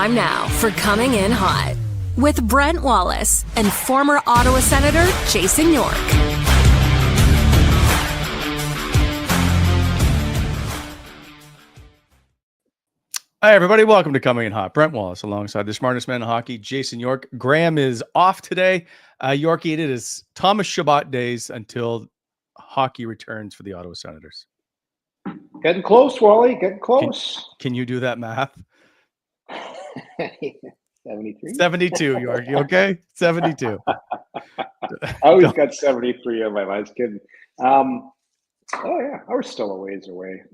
time now for Coming In Hot with Brent Wallace and former Ottawa Senator Jason York. Hi, everybody. Welcome to Coming In Hot. Brent Wallace alongside the smartest man in hockey, Jason York. Graham is off today. Yorkie, it is Thomas Chabot days until hockey returns for the Ottawa Senators. Getting close, Wally. Getting close. Can you do that math? 73? 72, York. You okay? 72. I always got 73 on my mind. I was kidding. Oh yeah, I was still a ways away.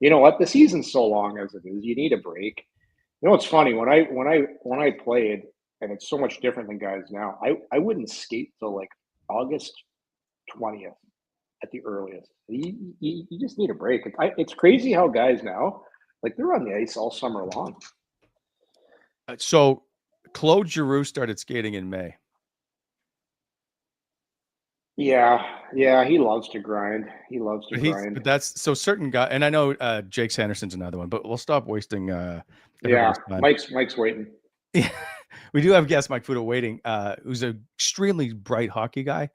You know what? The season's so long as it is. You need a break. You know what's funny? When I played, and it's so much different than guys now. I wouldn't skate till like August 20th at the earliest. You just need a break. It's crazy how guys now, like, they're on the ice all summer long. So Claude Giroux started skating in May. Yeah, he loves to grind. But that's so certain guy, and I know Jake Sanderson's another one, but we'll stop wasting time. Mike's waiting. Yeah. We do have guest Mike Futa waiting, who's an extremely bright hockey guy.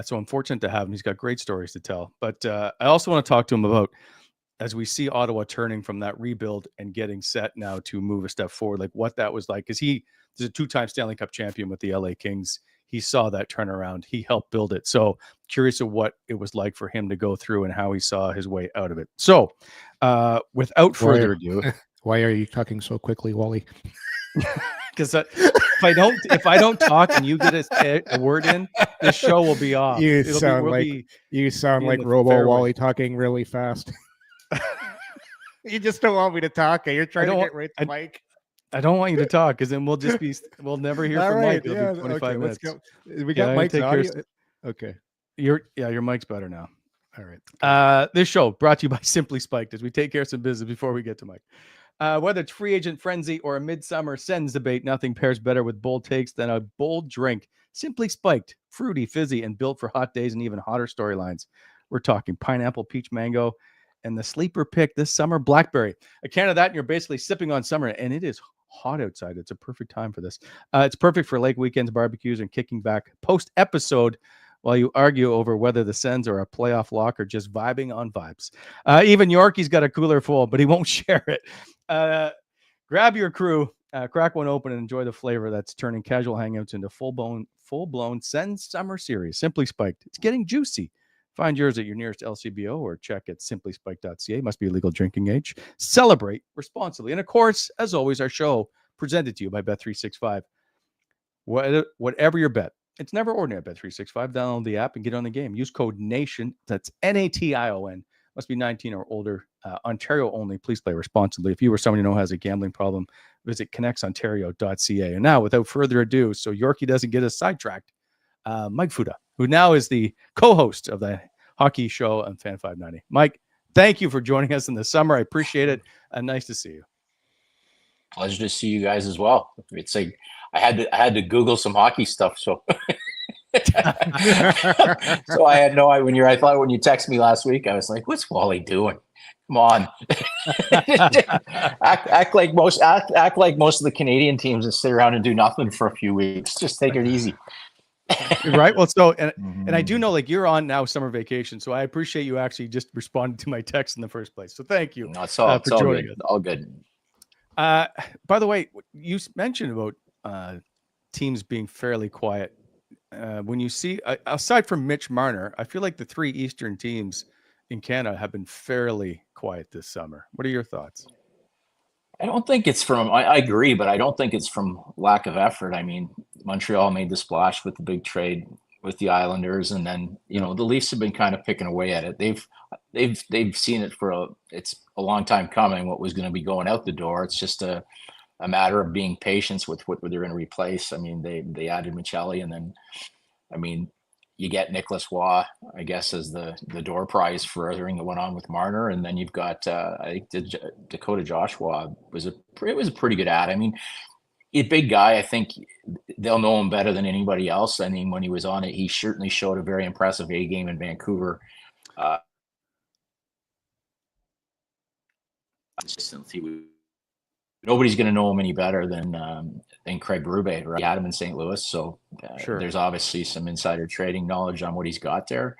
So I'm fortunate to have him. He's got great stories to tell. But I also want to talk to him about, as we see Ottawa turning from that rebuild and getting set now to move a step forward, like what that was like. Because he's a two-time Stanley Cup champion with the LA Kings. He saw that turnaround. He helped build it. So curious of what it was like for him to go through and how he saw his way out of it. So without further ado. Why are you talking so quickly, Wally? Because if I don't talk and you get a word in, the show will be off. You sound like Robo Wally talking really fast. You just don't want me to talk. You're trying to get right to Mike. I don't want you to talk because then we'll never hear from Mike. It'll be 25 minutes. Let's go. We got Mike's audio. Okay. Your mic's better now. All right. This show brought to you by Simply Spiked as we take care of some business before we get to Mike. Whether it's free agent frenzy or a midsummer Sens debate, nothing pairs better with bold takes than a bold drink. Simply Spiked, fruity, fizzy, and built for hot days and even hotter storylines. We're talking pineapple, peach, mango, and the sleeper pick this summer, blackberry. A can of that, and you're basically sipping on summer, and it is hot outside. It's a perfect time for this. It's perfect for lake weekends, barbecues, and kicking back post-episode while you argue over whether the Sens are a playoff lock or just vibing on vibes. Even Yorkie's got a cooler full, but he won't share it. Grab your crew, crack one open, and enjoy the flavor that's turning casual hangouts into full-blown Sens summer series. Simply Spiked. It's getting juicy. Find yours at your nearest LCBO or check at simplyspiked.ca. Must be legal drinking age. Celebrate responsibly. And of course, as always, our show presented to you by Bet365. Whatever your bet, it's never ordinary at Bet365. Download the app and get on the game. Use code NATION. That's NATION. Must be 19 or older. Ontario only. Please play responsibly. If you or someone you know has a gambling problem, visit connectsontario.ca. And now, without further ado, so Yorkie doesn't get us sidetracked, Mike Futa, who now is the co-host of the hockey show on Fan 590. Mike, thank you for joining us in the summer. I appreciate it. Nice to see you. Pleasure to see you guys as well. It's like I had to Google some hockey stuff, so so I had no idea. I thought when you texted me last week, I was like, "What's Wally doing? Come on, act like most of the Canadian teams and sit around and do nothing for a few weeks. Just take it easy." Right. Well, so and I do know, like, you're on now summer vacation, so I appreciate you actually just responding to my text in the first place. So thank you. No, it's all joining us. All good. By the way, you mentioned about teams being fairly quiet. When you see, aside from Mitch Marner, I feel like the three Eastern teams in Canada have been fairly quiet this summer. What are your thoughts? I don't think it's from, I agree, but I don't think it's from lack of effort. I mean, Montreal made the splash with the big trade with the Islanders, and then, the Leafs have been kind of picking away at it. They've seen it it's a long time coming, what was going to be going out the door. It's just a matter of being patient with what they're going to replace. I mean, they added Michelli, and then, you get Nicholas Waugh, I guess, as the door prize for everything that went on with Marner, and then you've got I think Dakota Joshua was a pretty good ad. I mean, a big guy. I think they'll know him better than anybody else. I mean, when he was on it, he certainly showed a very impressive A game in Vancouver. Consistency nobody's going to know him any better than Craig Berube, right? He had him in St. Louis, so there's obviously some insider trading knowledge on what he's got there.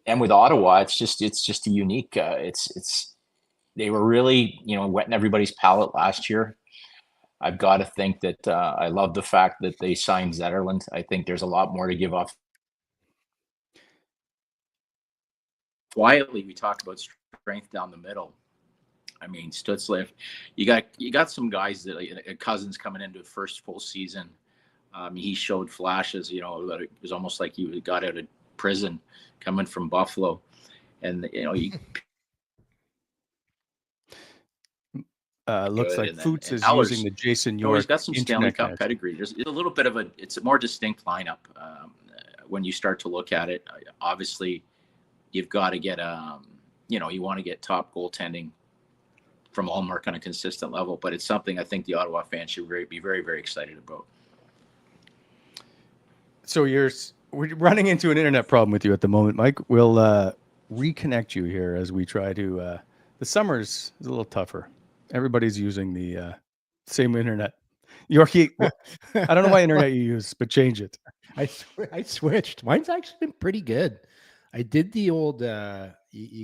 And with Ottawa, it's just a unique. They were really wetting everybody's palate last year. I've got to think that I love the fact that they signed Zetterlund. I think there's a lot more to give off. Quietly, we talked about strength down the middle. I mean, Stützle, you got some guys that Cousins coming into the first full season. He showed flashes, that it was almost like he got out of prison coming from Buffalo. And, looks like Futa is using the Jason York. He's got some Stanley Cup pedigree. It's a little bit of it's a more distinct lineup when you start to look at it. Obviously, you've got to get, you want to get top goaltending from Allmark on a consistent level, but it's something I think the Ottawa fans should be very, very excited about. So we're running into an internet problem with you at the moment, Mike. We'll reconnect you here as we try to. The summer's is a little tougher. Everybody's using the same internet. Yorkie, I don't know what internet you use, but change it. I switched. Mine's actually been pretty good. I did the old. I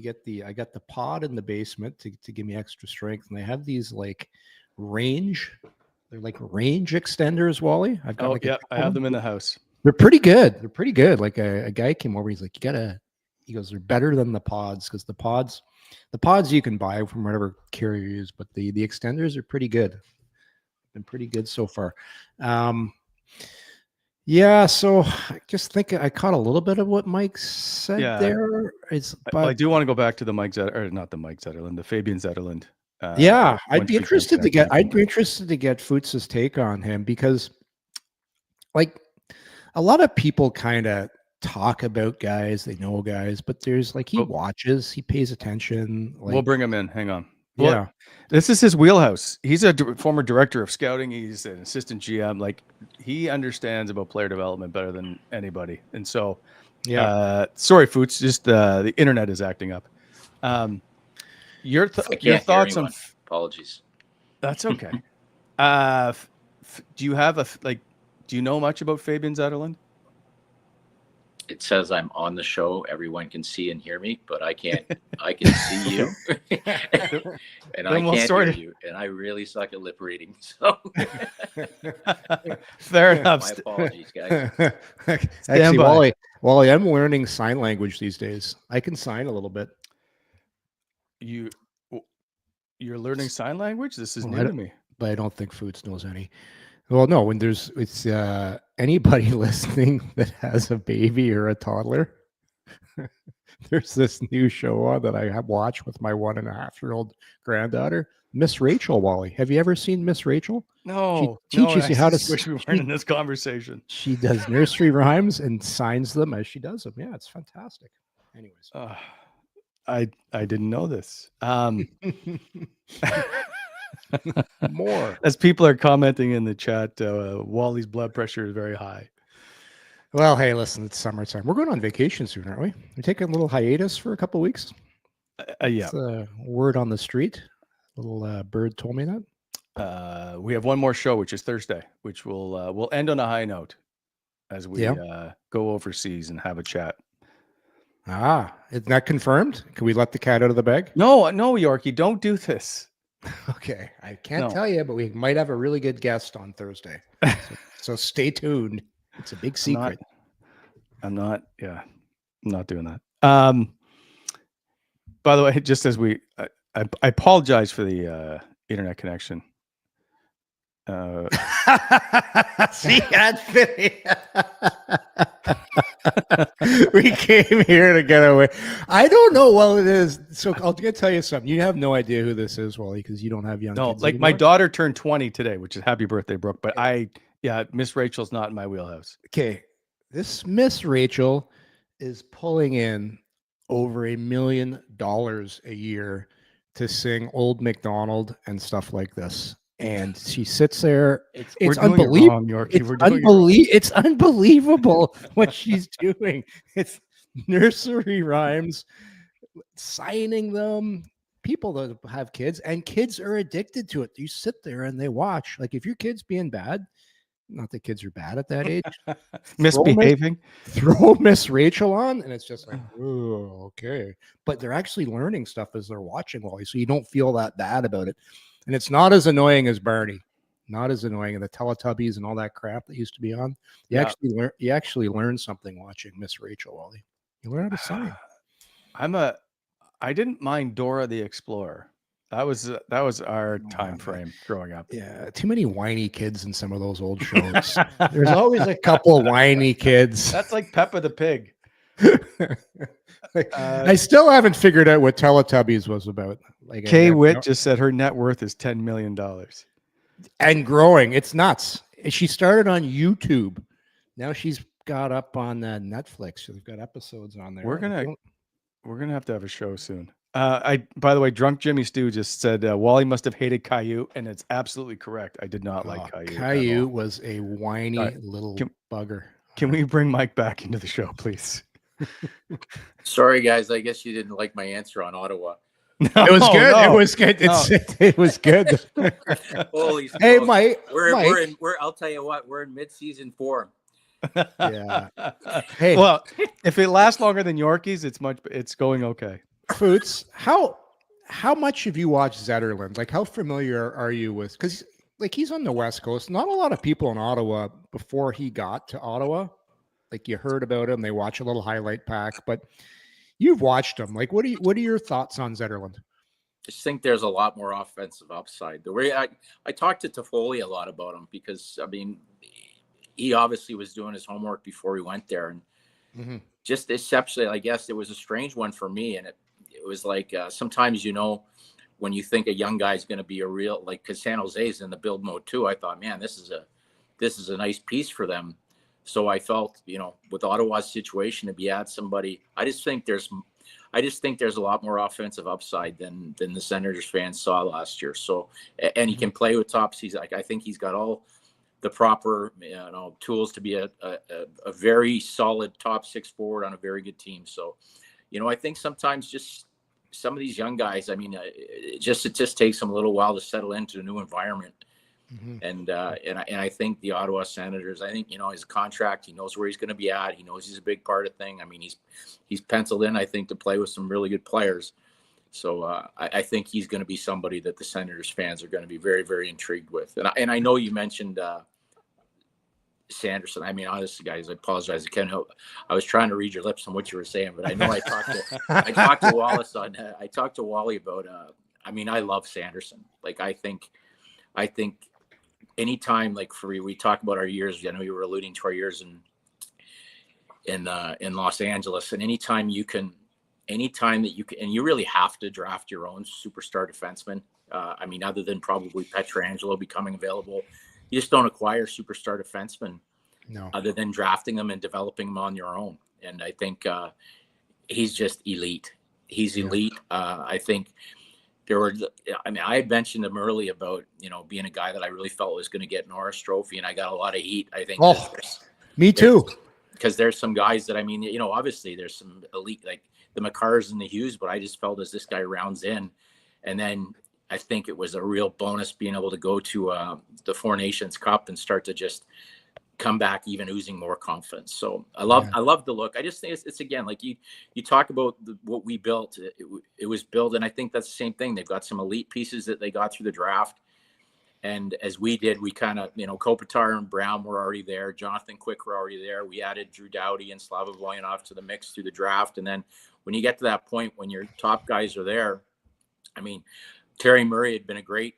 got the pod in the basement to give me extra strength, and they have these like range. They're like range extenders, Wally. I've got I have them in the house. They're pretty good. Like a guy came over. He's like, he goes, they're better than the pods because the pods you can buy from whatever carrier you use, but the extenders are pretty good. Been pretty good so far. So I just think I caught a little bit of what Mike said there. But I do want to go back to the the Fabian Zetterlund. I'd be interested to get Futz's take on him because, like, a lot of people kind of talk about guys, they know guys, but there's he watches, he pays attention. We'll bring him in. Hang on. Well, this is his wheelhouse. He's a former director of scouting. He's an assistant GM. Like, he understands about player development better than anybody. And so, sorry, Futs, just the internet is acting up. Your thoughts on apologies. That's okay. Do you have do you know much about Fabian Zetterlund? It says I'm on the show. Everyone can see and hear me, but I can't. I can see you, and I can't hear you. And I really suck at lip reading. So fair enough. My apologies, guys. Actually, Wally, I'm learning sign language these days. I can sign a little bit. You're learning sign language? This is new to me. But I don't think Futs knows any. Well, no, when it's anybody listening that has a baby or a toddler, there's this new show on that I have watched with my 1.5-year-old granddaughter, Miss Rachel. Wally, have you ever seen Miss Rachel? No. She teaches you how to. Wish we weren't in this conversation. She does nursery rhymes and signs them as she does them. Yeah, it's fantastic. Anyways, I didn't know this. More as people are commenting in the chat, Wally's blood pressure is very high. Well, hey, listen, it's summertime. We're going on vacation soon, aren't we? We're taking a little hiatus for a couple of weeks. It's word on the street. A little bird told me that. We have one more show, which is Thursday, which we'll end on a high note as we go overseas and have a chat. Isn't that confirmed? Can we let the cat out of the bag? No, Yorkie, don't do this. Okay, I can't tell you, but we might have a really good guest on Thursday. So stay tuned. It's a big secret. I'm not doing that. By the way, just as I apologize for the internet connection. See, that's we came here to get away. I don't know. Well, it is. So I'll tell you something. You have no idea who this is, Wally, because you don't have young kids anymore. My daughter turned 20 today, which is happy birthday, Brooke. But Miss Rachel's not in my wheelhouse. Okay, this Miss Rachel is pulling in over $1 million a year to sing Old MacDonald and stuff like this. And she sits there. It's unbelievable. It's unbelievable what she's doing. It's nursery rhymes, signing them. people that have kids, and kids are addicted to it. You sit there and they watch. Like if your kid's being bad, not that kids are bad at that age, Misbehaving. throw Miss Rachel on, and it's just like, oh, okay. But they're actually learning stuff as they're watching, Wally. So you don't feel that bad about it, and it's not as annoying as Barney. Not as annoying, and the Teletubbies and all that crap that used to be on. You actually learn something watching Miss Rachel, Wally. You learn how to sign. I didn't mind Dora the Explorer. That was our time frame growing up. Yeah, too many whiny kids in some of those old shows. There's always a couple of whiny kids. That's like Peppa the Pig. I still haven't figured out what Teletubbies was about. Like Kay Witt just said her net worth is $10 million. And growing. It's nuts. She started on YouTube. Now she's got up on Netflix. So they've got episodes on there. We're gonna have to have a show soon. By the way, Drunk Jimmy Stew just said Wally must have hated Caillou, and it's absolutely correct. I did not like Caillou. Caillou was a whiny little bugger. Can we bring Mike back into the show, please? Sorry, guys. I guess you didn't like my answer on Ottawa. It was good. No. It was good. It was good. Holy hey, smokes. Mike. I'll tell you what. We're in mid-season form. Yeah. Hey. Well, if it lasts longer than Yorkies, it's going okay. Foots, how much have you watched Zetterlund? Like, how familiar are you with? Because like he's on the West Coast. Not a lot of people in Ottawa before he got to Ottawa. Like you heard about him. They watch a little highlight pack, but you've watched him. Like, what are your thoughts on Zetterlund? I just think there's a lot more offensive upside. The way I talked to Toffoli a lot about him because I mean he obviously was doing his homework before he went there, and just exceptionally, I guess it was a strange one for me, and it was like sometimes when you think a young guy's going to be a real like because San Jose's in the build mode too. I thought, man, this is a nice piece for them. So I felt, with Ottawa's situation, if you add somebody, I just think there's a lot more offensive upside than the Senators fans saw last year. So, and he can play with tops. I think he's got all the proper, tools to be a very solid top six forward on a very good team. So, I think sometimes just some of these young guys, I mean, it just takes them a little while to settle into a new environment. And I think the Ottawa Senators, I think, his contract, he knows where he's going to be at. He knows he's a big part of thing. I mean, he's penciled in, I think, to play with some really good players. So I think he's going to be somebody that the Senators fans are going to be very, very intrigued with. And I know you mentioned Sanderson. I mean, honestly, guys, I apologize. I was trying to read your lips on what you were saying, but I know I talked to Wallace I talked to Wally about, I mean, I love Sanderson. Like, I think anytime, like we talk about our years, I know you were alluding to our years in Los Angeles, and anytime that you can, and you really have to draft your own superstar defenseman. I mean, other than probably Pietrangelo becoming available, you just don't acquire superstar defensemen other than drafting them and developing them on your own. And I think he's just elite. He's elite. I think I had mentioned him early about, being a guy that I really felt was going to get Norris Trophy, and I got a lot of heat. I think. Me too. Because there's some guys that, I mean, obviously there's some elite, like the McCarrs and the Hughes, but I just felt as this guy rounds in, and then I think it was a real bonus being able to go to the Four Nations Cup and start to just come back even oozing more confidence. So I love the look. I just think it's again, like you talk about what we built, it was built. And I think that's the same thing. They've got some elite pieces that they got through the draft. And as we did, we kind of, Kopitar and Brown were already there. Jonathan Quick were already there. We added Drew Doughty and Slava Voyanov to the mix through the draft. And then when you get to that point, when your top guys are there, I mean, Terry Murray had been a great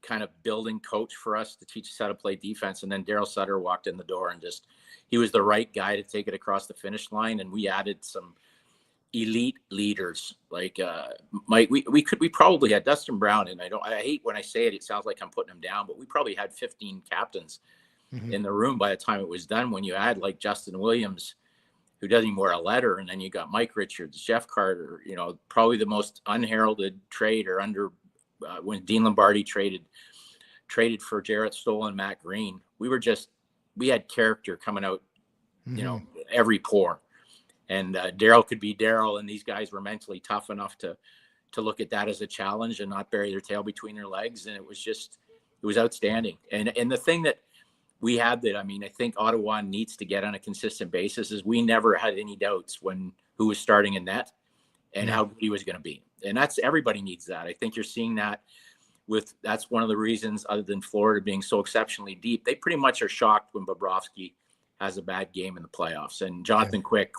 kind of building coach for us to teach us how to play defense. And then Daryl Sutter walked in the door and he was the right guy to take it across the finish line. And we added some elite leaders like Mike. We probably had Dustin Brown, and I hate when I say it sounds like I'm putting him down, but we probably had 15 captains in the room by the time it was done. When you add like Justin Williams, who doesn't even wear a letter, and then you got Mike Richards, Jeff Carter, probably the most unheralded trade or when Dean Lombardi traded for Jarrett Stoll and Matt Green. We had character coming out, every pore. And Daryl could be Daryl, and these guys were mentally tough enough to to look at that as a challenge and not bury their tail between their legs. And it was outstanding. And the thing that we had that, I mean, I think Ottawa needs to get on a consistent basis is we never had any doubts who was starting in net and how good he was going to be. And everybody needs that. I think you're seeing that that's one of the reasons, other than Florida being so exceptionally deep, they pretty much are shocked when Bobrovsky has a bad game in the playoffs. And Jonathan Quick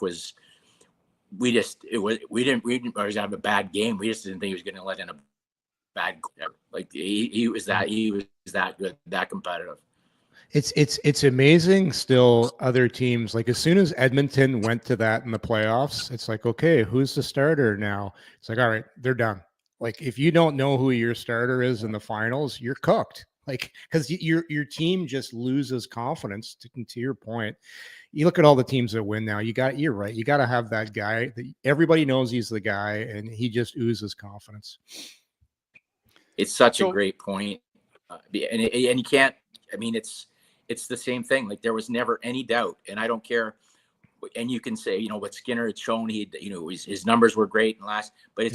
we didn't have a bad game. We just didn't think he was going to let in a bad goal. Like he was that good, that competitive. It's amazing still other teams, like as soon as Edmonton went to that in the playoffs, it's like, okay, who's the starter now? It's like, all right, they're done. Like if you don't know who your starter is in the finals, you're cooked. Like, because your team just loses confidence. To your point, you look at all the teams that win now. You're right. You got to have that guy that everybody knows he's the guy, and he just oozes confidence. It's such a great point, and you can't. I mean, it's the same thing. Like there was never any doubt, and I don't care. And you can say, what Skinner had shown, his numbers were great and but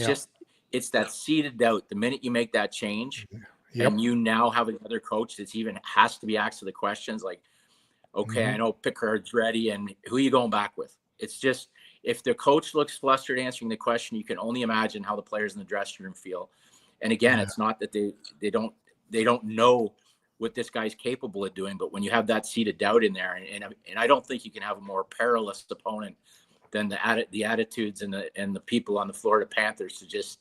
it's that seeded doubt. The minute you make that change. Yep. And you now have another coach that's even has to be asked the questions like, okay, I know Pickard's ready, and who are you going back with? It's just, if the coach looks flustered answering the question, you can only imagine how the players in the dressing room feel. And again, it's not that they don't know what this guy's capable of doing, but when you have that seed of doubt in there, and I don't think you can have a more perilous opponent than the attitudes and the people on the Florida Panthers to just,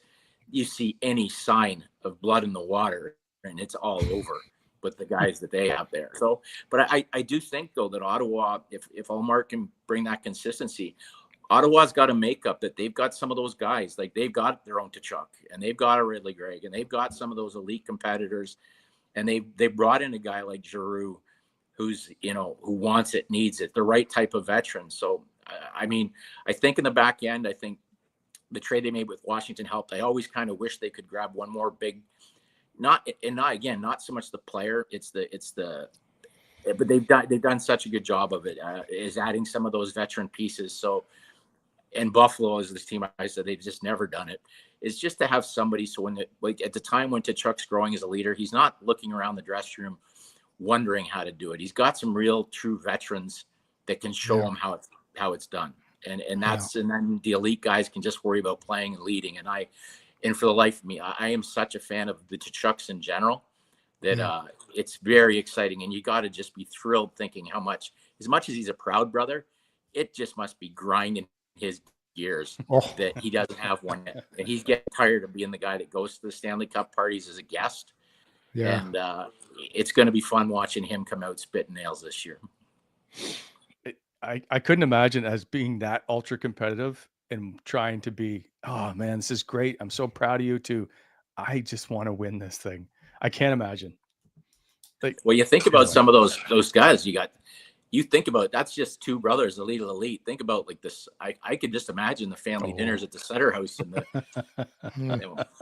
you see any sign of blood in the water and it's all over with the guys that they have there. So, but I do think though that Ottawa, if Ullmark can bring that consistency, Ottawa's got a makeup that they've got some of those guys, like they've got their own Tkachuk and they've got a Ridley Gregg and they've got some of those elite competitors, and they brought in a guy like Giroux who's, who wants it, needs it, the right type of veteran. So, I mean, I think in the back end, I think the trade they made with Washington helped. I always kind of wish they could grab one more big, not so much the player. But they've done such a good job of it, is adding some of those veteran pieces. So, and Buffalo is this team, I said, they've just never done it. It's just to have somebody. So at the time when Tkachuk's growing as a leader, he's not looking around the dressing room, wondering how to do it. He's got some real true veterans that can show him how it's done. And then the elite guys can just worry about playing and leading. And for the life of me, I am such a fan of the Tkachuks in general that it's very exciting. And you got to just be thrilled thinking as much as he's a proud brother, it just must be grinding his gears that he doesn't have one yet. And he's getting tired of being the guy that goes to the Stanley Cup parties as a guest. Yeah. And it's going to be fun watching him come out spitting nails this year. I couldn't imagine as being that ultra competitive and trying to be, oh man, this is great. I'm so proud of you too. I just want to win this thing. I can't imagine. Well, you think about some of those guys you think about, that's just two brothers, elite. Think about like this. I could just imagine the family dinners at the Sutter House and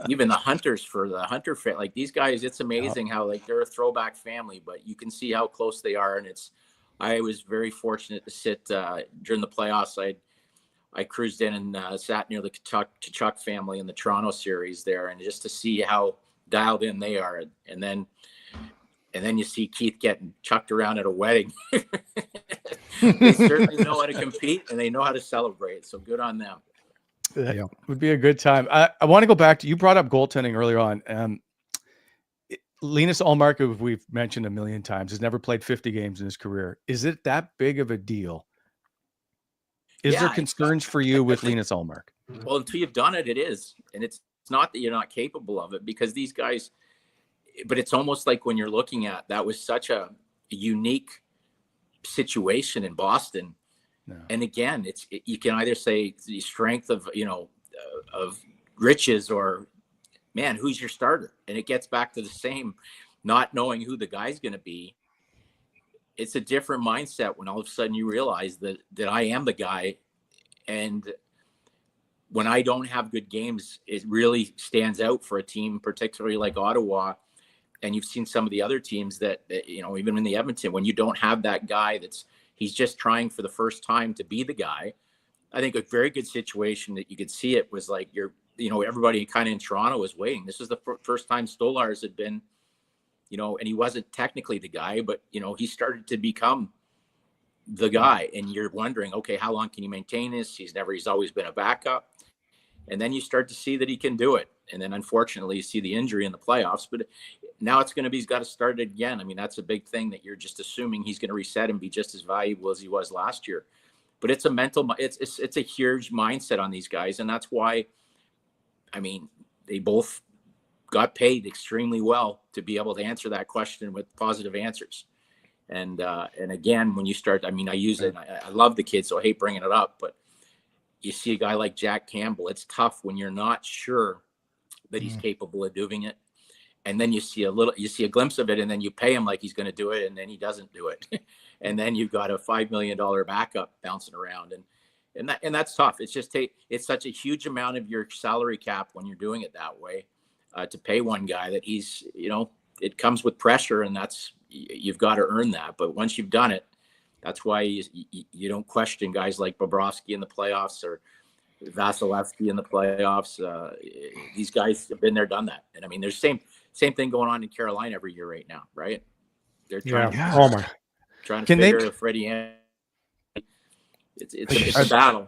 even the hunters for the Hunter family. Like these guys, it's amazing how like they're a throwback family, but you can see how close they are. And I was very fortunate to sit during the playoffs. I cruised in and sat near the Tkachuk family in the Toronto series there, and just to see how dialed in they are. And then you see Keith getting chucked around at a wedding. They certainly know how to compete and they know how to celebrate. So good on them. That would be a good time. I want to go back to, you brought up goaltending earlier on. Linus Ullmark, who we've mentioned a million times, has never played 50 games in his career. Is it that big of a deal? Is there concerns for you with Linus Ullmark? Well, until you've done it, it is. And it's not that you're not capable of it, because these guys, but it's almost like when you're looking at, that was such a unique situation in Boston. No. And again, you can either say the strength of, of riches, or man, who's your starter? And it gets back to the same, not knowing who the guy's going to be. It's a different mindset when all of a sudden you realize that I am the guy. And when I don't have good games, it really stands out for a team, particularly like Ottawa. And you've seen some of the other teams that even in the Edmonton, when you don't have that guy he's just trying for the first time to be the guy. I think a very good situation that you could see it was like everybody kind of in Toronto was waiting. This is the first time Stolarz had been, and he wasn't technically the guy, but, he started to become the guy. And you're wondering, okay, how long can you maintain this? He's always been a backup. And then you start to see that he can do it. And then unfortunately you see the injury in the playoffs, but now he's got to start it again. I mean, that's a big thing that you're just assuming he's going to reset and be just as valuable as he was last year. But it's a huge mindset on these guys. And that's why, I mean, they both got paid extremely well to be able to answer that question with positive answers. And again, when you start, I mean, I use it, and I love the kid, so I hate bringing it up, but you see a guy like Jack Campbell, it's tough when you're not sure that he's capable of doing it. And then you see a glimpse of it, and then you pay him like he's going to do it, and then he doesn't do it. And then you've got a $5 million backup bouncing around. And that's tough. It's just, it's such a huge amount of your salary cap when you're doing it that way, to pay one guy that he's, it comes with pressure, and you've got to earn that. But once you've done it, that's why you don't question guys like Bobrovsky in the playoffs or Vasilevsky in the playoffs. These guys have been there, done that. And I mean, there's same thing going on in Carolina every year right now, right? They're trying to figure out Freddie Anderson. It's a battle.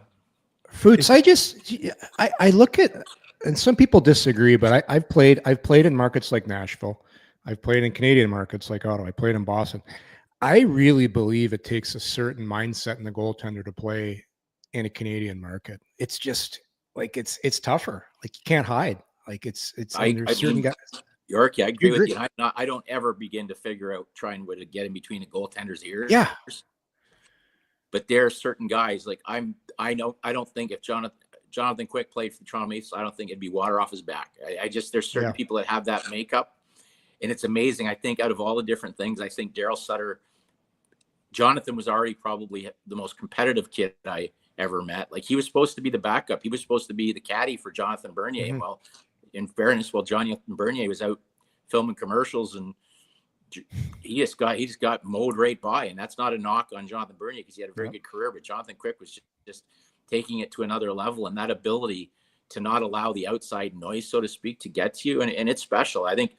Foots, I look at, and some people disagree, but I've played in markets like Nashville. I've played in Canadian markets like Ottawa. I played in Boston. I really believe it takes a certain mindset in the goaltender to play in a Canadian market. It's just like, it's tougher. Like, you can't hide. Like, certain guys. York, I agree with you. I don't ever begin to figure out trying to get in between the goaltender's ears. Yeah. But there are certain guys, like I don't think if Jonathan Quick played for the Toronto Maple Leafs, I don't think it'd be water off his back. There's certain people that have that makeup, and it's amazing. I think out of all the different things, I think Daryl Sutter, Jonathan was already probably the most competitive kid I ever met. Like, he was supposed to be the backup. He was supposed to be the caddy for Jonathan Bernier. Mm-hmm. Well, in fairness, Jonathan Bernier was out filming commercials, and he just got mowed right by. And that's not a knock on Jonathan Bernier, because he had a very good career, but Jonathan Quick was just taking it to another level, and that ability to not allow the outside noise, so to speak, to get to you. And it's special. I think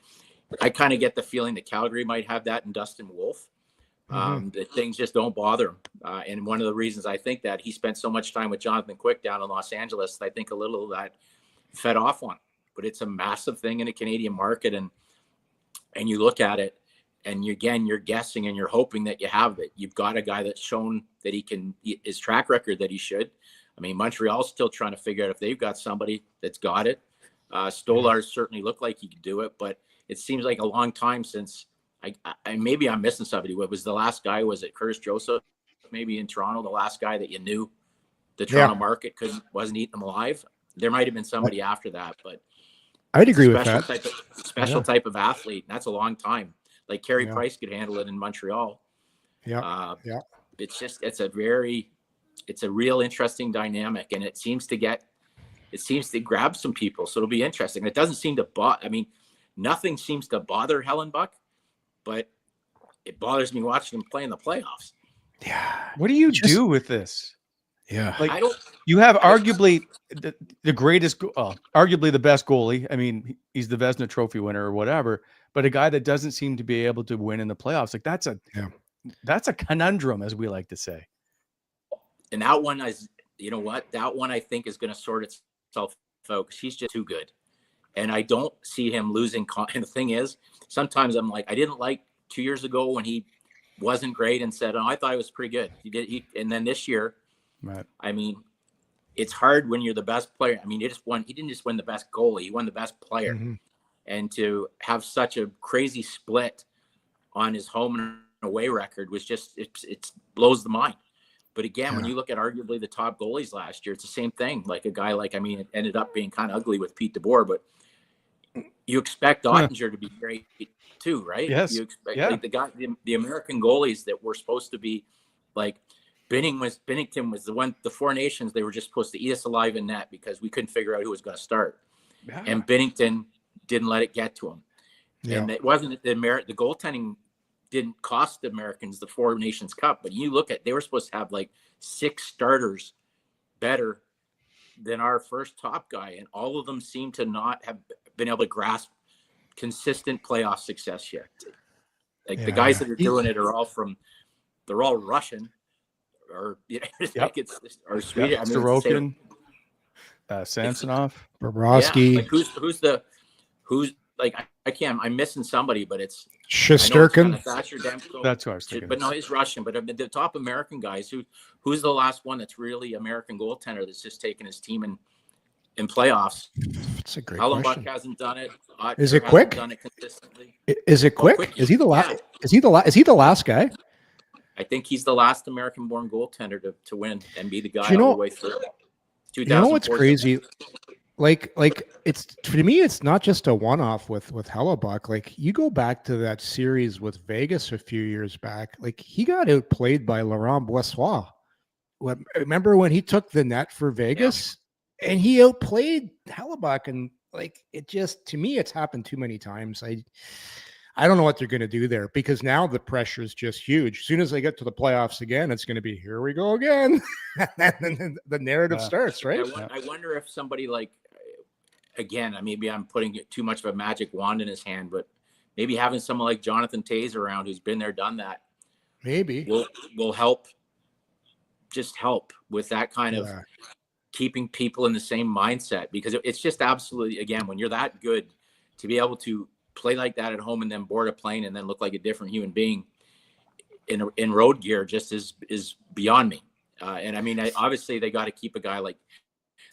I kind of get the feeling that Calgary might have that in Dustin Wolf. That things just don't bother him. And one of the reasons I think that he spent so much time with Jonathan Quick down in Los Angeles, I think a little of that fed off on him. But it's a massive thing in a Canadian market. And you look at it, and you're guessing and you're hoping that you have it. You've got a guy that's shown that his track record that he should. I mean, Montreal's still trying to figure out if they've got somebody that's got it. Stolarz certainly looked like he could do it, but it seems like a long time since maybe I'm missing somebody. What was the last guy? Was it Curtis Joseph? Maybe in Toronto, the last guy that you knew the Toronto market wasn't eating them alive. There might have been somebody after that, but I'd agree with that. Special type of athlete. That's a long time. Like Carey Price could handle it in Montreal. It's a real interesting dynamic, and it seems to grab some people. So it'll be interesting. It doesn't seem to nothing seems to bother Hellenbuck, but it bothers me watching him play in the playoffs. Yeah. What do you do with this? Yeah. Like, you have arguably the greatest, arguably the best goalie. I mean, he's the Vezina Trophy winner or whatever, but a guy that doesn't seem to be able to win in the playoffs. Like, that's a conundrum, as we like to say. And that one, that one I think is going to sort itself out, because he's just too good. And I don't see him losing. And the thing is, sometimes I'm like, I didn't like 2 years ago when he wasn't great and said, "Oh, I thought he was pretty good." And then this year, right? I mean, it's hard when you're the best player. I mean, he didn't just win the best goalie; he won the best player. Mm-hmm. And to have such a crazy split on his home and away record was just it blows the mind. But again, when you look at arguably the top goalies last year, it's the same thing. Like a guy it ended up being kind of ugly with Pete DeBoer, but you expect Ottinger to be great too, right? Yes. You expect the American goalies that were supposed to be like Binnington was the Four Nations. They were just supposed to eat us alive in net because we couldn't figure out who was going to start. Yeah. And Binnington didn't let it get to him. Yeah. And it wasn't the goaltending didn't cost the Americans the Four Nations Cup, but you look at, they were supposed to have like 6 starters better than our first top guy, and all of them seem to not have been able to grasp consistent playoff success yet. Like the guys that are doing it are they're all Russian, or like it's or Swedish. Yep. Sorokin, Samsonov, Bobrovsky. Yeah, like who's like I'm missing somebody, but it's Shesterkin. Thatcher Demko. That's what I was thinking. But no, he's Russian. But the top American guys, who's the last one that's really American goaltender that's just taken his team in playoffs? That's a great Hellenbuck question. hasn't done it. Is it Quick? Done it consistently. Is it Quick? Quick, Is he the last? yeah. Is he the last guy? I think he's the last American-born goaltender to win and be the guy all the way through. You know what's crazy? Like it's, to me, it's not just a one-off with Hellebuck. Like, you go back to that series with Vegas a few years back. Like, he got outplayed by Laurent Brossoit. Remember when he took the net for Vegas, and he outplayed Hellebuck? And like, it just, to me, it's happened too many times. I don't know what they're going to do there, because now the pressure is just huge. As soon as they get to the playoffs again, it's going to be, here we go again. And then the narrative starts, right? I wonder if somebody like, again, maybe I'm putting too much of a magic wand in his hand, but maybe having someone like Jonathan Toews around who's been there, done that, maybe will help with that kind of keeping people in the same mindset, because it's just absolutely, again, when you're that good, to be able to play like that at home and then board a plane and then look like a different human being in road gear just is beyond me. And obviously they got to keep a guy like,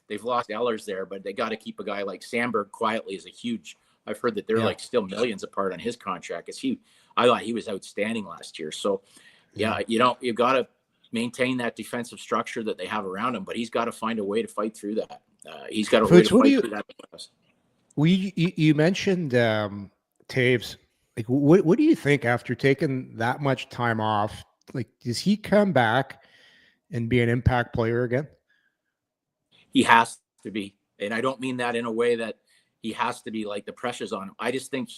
they've lost Ehlers there, but they got to keep a guy like Sandberg quietly is a huge, I've heard that they're like still millions apart on his contract. I thought he was outstanding last year. So you've got to maintain that defensive structure that they have around him, but he's got to find a way to fight through that. He's got to fight through that. You mentioned Toews. Like, what do you think after taking that much time off? Like, does he come back and be an impact player again? He has to be. And I don't mean that in a way that he has to be like the pressure's on him. I just think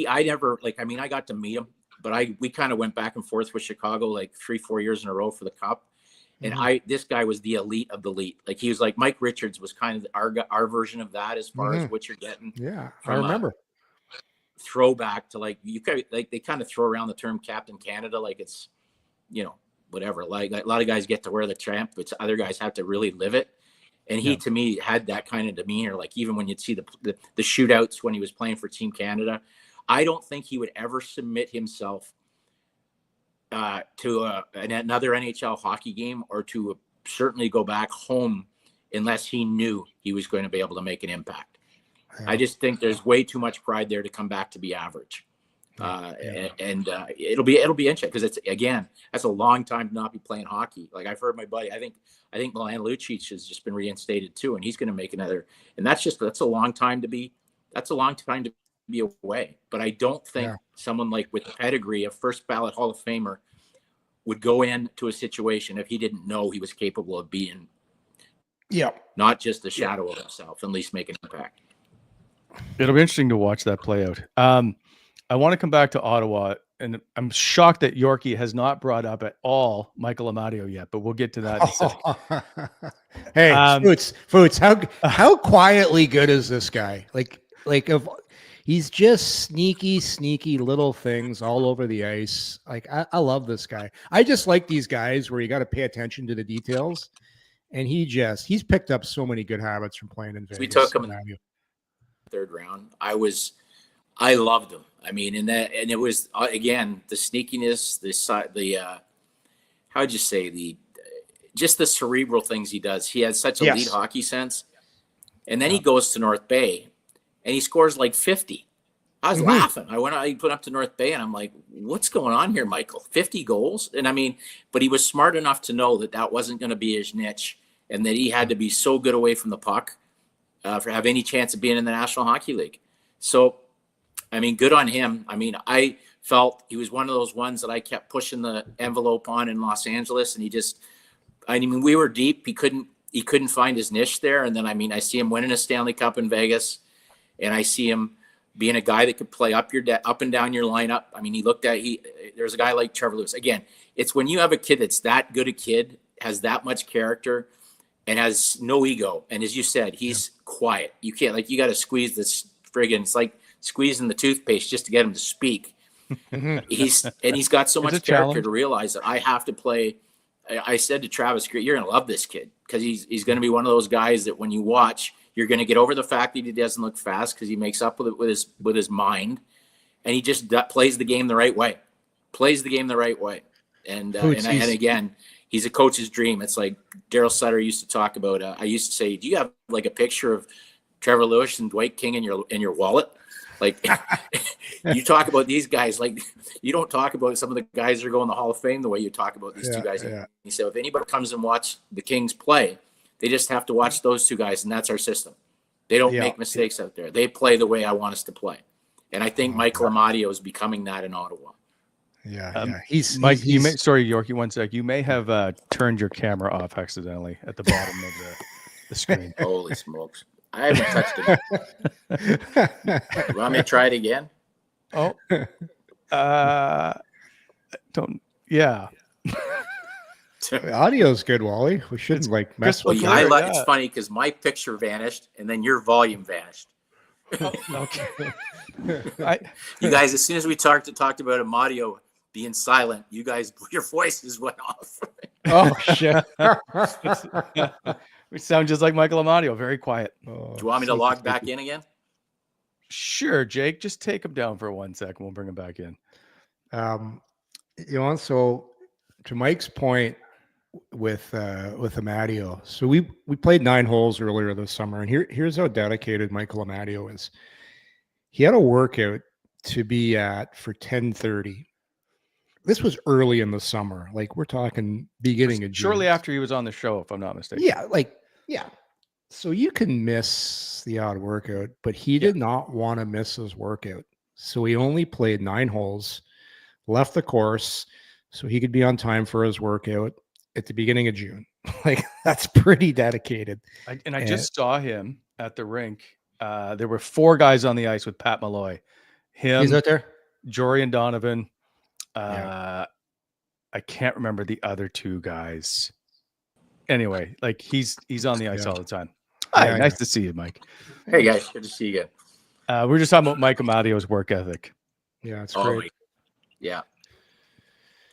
I got to meet him, but we kind of went back and forth with Chicago like 3-4 years in a row for the Cup. And this guy was the elite of the elite. Like, he was like, Mike Richards was kind of our version of that, as far as what you're getting. Yeah, I remember. Throwback to like they kind of throw around the term Captain Canada, like it's, whatever. Like a lot of guys get to wear the tramp, but other guys have to really live it. And he, to me, had that kind of demeanor. Like, even when you'd see the shootouts when he was playing for Team Canada, I don't think he would ever submit himself to another NHL hockey game, or to certainly go back home, unless he knew he was going to be able to make an impact. I just think there's way too much pride there to come back to be average. And it'll be interesting, because it's, again, that's a long time to not be playing hockey. Like, I've heard my buddy, I think Milan Lucic has just been reinstated too, and he's going to make another. And that's a long time to be away. But I don't think someone like with pedigree, a first ballot Hall of Famer, would go into a situation if he didn't know he was capable of being, not just a shadow of himself, at least make an impact. It'll be interesting to watch that play out. I want to come back to Ottawa, and I'm shocked that Yorkie has not brought up at all Michael Amadio yet, but we'll get to that in a second. Hey, Foots, how quietly good is this guy? He's just sneaky little things all over the ice. Like, I love this guy. I just like these guys where you got to pay attention to the details. And he's picked up so many good habits from playing in Vegas. We took him in the third round. I loved him. And it was, again, the sneakiness, how'd you say, just the cerebral things he does. He has such elite hockey sense. And then he goes to North Bay and he scores like 50. I was laughing. I put up to North Bay and I'm like, what's going on here, Michael? 50 goals? And but he was smart enough to know that wasn't going to be his niche, and that he had to be so good away from the puck for have any chance of being in the National Hockey League. So, good on him. I felt he was one of those ones that I kept pushing the envelope on in Los Angeles, and we were deep. He couldn't find his niche there. And then, I see him winning a Stanley Cup in Vegas, and I see him being a guy that could play up and down your lineup. There's a guy like Trevor Lewis. Again, it's when you have a kid that's that good a kid has that much character and has no ego. And as you said, he's quiet. You can't, like, you got to squeeze this friggin', it's like squeezing the toothpaste just to get him to speak. He's got so much character challenge. to realize that I have to play. I said to Travis, you're going to love this kid because he's going to be one of those guys that when you watch, you're going to get over the fact that he doesn't look fast because he makes up with it with his mind, and he just plays the game the right way. And again, he's a coach's dream. It's like Daryl Sutter used to talk about. I used to say, do you have like a picture of Trevor Lewis and Dwight King in your wallet? Like, you talk about these guys, like you don't talk about some of the guys that are going to the Hall of Fame the way you talk about these two guys. Yeah. He said, if anybody comes and watch the Kings play, they just have to watch those two guys, and that's our system. They don't make mistakes out there. They play the way I want us to play. And I think Michael Amadio is becoming that in Ottawa. He's Mike. Sorry, Yorkie, 1 sec. You may have turned your camera off accidentally at the bottom of the screen. Holy smokes! I haven't touched it. You want me to try it again? Oh, don't. Yeah. The audio's good, Wally. We shouldn't mess with it. It's funny because my picture vanished and then your volume vanished. Okay. You guys, as soon as we talked about Amadio being silent, you guys, your voices went off. Oh shit! We sound just like Michael Amadio, very quiet. Do you want me to log back in again? Sure, Jake. Just take him down for 1 second. We'll bring him back in. So to Mike's point with Amadio, so we played 9 holes earlier this summer, and here's how dedicated Michael Amadio is. He had a workout to be at for 10:30. This was early in the summer, like we're talking beginning of June. Shortly after he was on the show, if I'm not mistaken. Yeah. So you can miss the odd workout, but he did not want to miss his workout. So he only played 9 holes, left the course so he could be on time for his workout at the beginning of June. Like, that's pretty dedicated. I just saw him at the rink. There were 4 guys on the ice with Pat Malloy. He's out there. Jorian Donovan. I can't remember the other 2 guys. Anyway, like he's on the ice all the time. Hi, nice to see you, Mike. Hey guys, good to see you again. We're just talking about Mike Amadio's work ethic. Yeah, it's great. Yeah.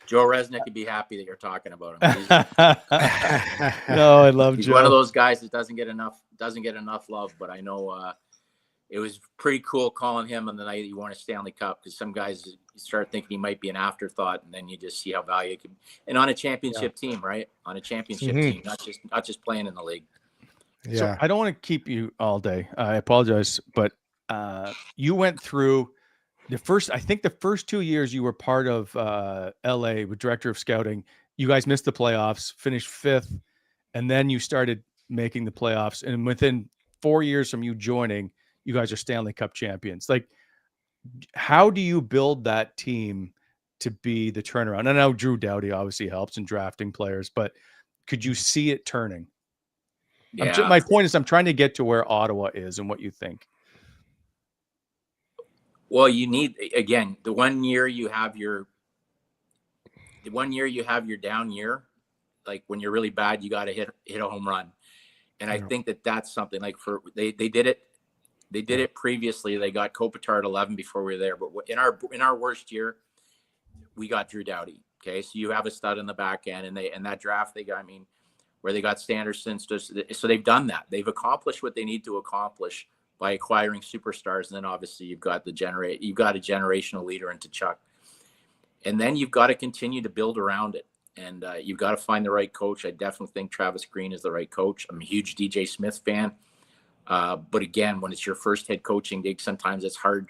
Joe Resnick would be happy that you're talking about him. No, I love he's Joe. One of those guys that doesn't get enough love, but I know it was pretty cool calling him on the night that you won a Stanley Cup, because some guys you start thinking he might be an afterthought, and then you just see how valuable he can. And on a championship team, right? On a championship team, not just playing in the league. Yeah. So I don't want to keep you all day. I apologize, but you went through the first 2 years you were part of LA with director of scouting. You guys missed the playoffs, finished 5th, and then you started making the playoffs. And within 4 years from you joining, you guys are Stanley Cup champions. Like, how do you build that team to be the turnaround? I know Drew Doughty obviously helps in drafting players, but could you see it turning? Yeah. My point is, I'm trying to get to where Ottawa is and what you think. Well, you need, again, the 1 year you have your down year, like when you're really bad, you got to hit a home run. And I think that's something like they did it. They did it previously. They got Kopitar at 11 before we were there. But in our worst year, we got Drew Doughty. Okay, so you have a stud in the back end, and that draft they got. I mean, where they got Sanderson. So they've done that. They've accomplished what they need to accomplish by acquiring superstars. And then obviously you've got a generational leader into Chuck. And then you've got to continue to build around it. And you've got to find the right coach. I definitely think Travis Green is the right coach. I'm a huge DJ Smith fan. But again, when it's your first head coaching gig, sometimes it's hard.